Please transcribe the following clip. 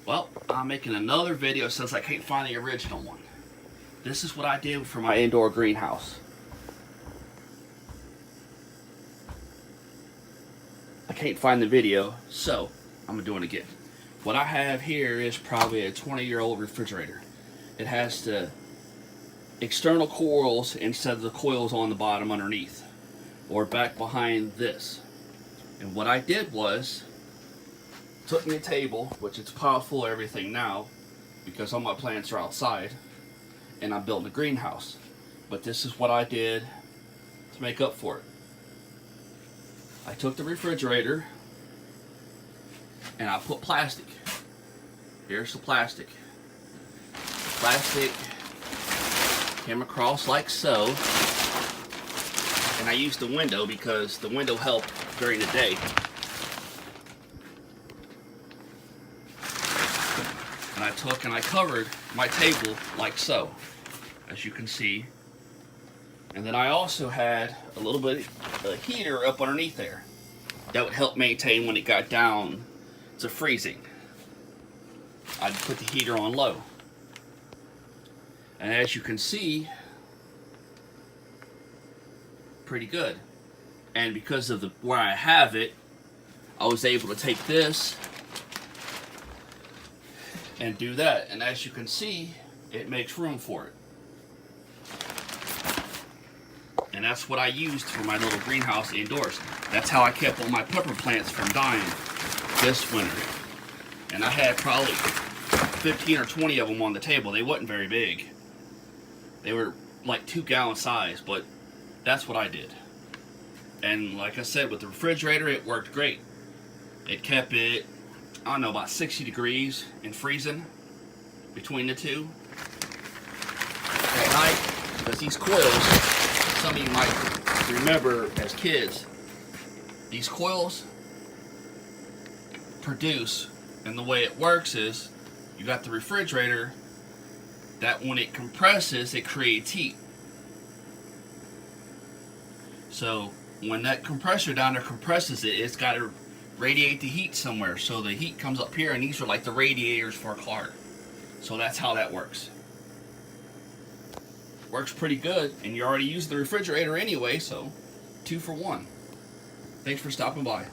Well, I'm making another video since I can't find the original one. This is what I did for my indoor greenhouse. I can't find the video, so I'm doing it again. What I have here is probably a 20-year-old refrigerator. It has the external coils instead of the coils on the bottom underneath, or back behind this. And what I did was, took me a table, which it's piled full of everything now, because all my plants are outside, and I'm building a greenhouse. But this is what I did to make up for it. I took the refrigerator, and I put plastic. Here's the plastic. Plastic came across like so, and I used the window because the window helped during the day. And I took and I covered my table like so, as you can see. And then I also had a little bit of a heater up underneath there that would help maintain when it got down to freezing. I'd put the heater on low. And as you can see, pretty good. And because of where I have it, I was able to take this and do that. And as you can see, it makes room for it. And that's what I used for my little greenhouse indoors. That's how I kept all my pepper plants from dying this winter. And I had probably 15 or 20 of them on the table. They wasn't very big. They were like 2-gallon size, but that's what I did. And like I said, with the refrigerator, it worked great. It kept it, I don't know, about 60 degrees and freezing between the two at night. Because these coils, some of you might remember as kids, these coils produce, and the way it works is, you got the refrigerator that when it compresses, it creates heat. So when that compressor down there compresses it, it's got to radiate the heat somewhere. So the heat comes up here, and these are like the radiators for a car. So that's how that works. Works pretty good, and you already used the refrigerator anyway, so 2 for 1. Thanks for stopping by.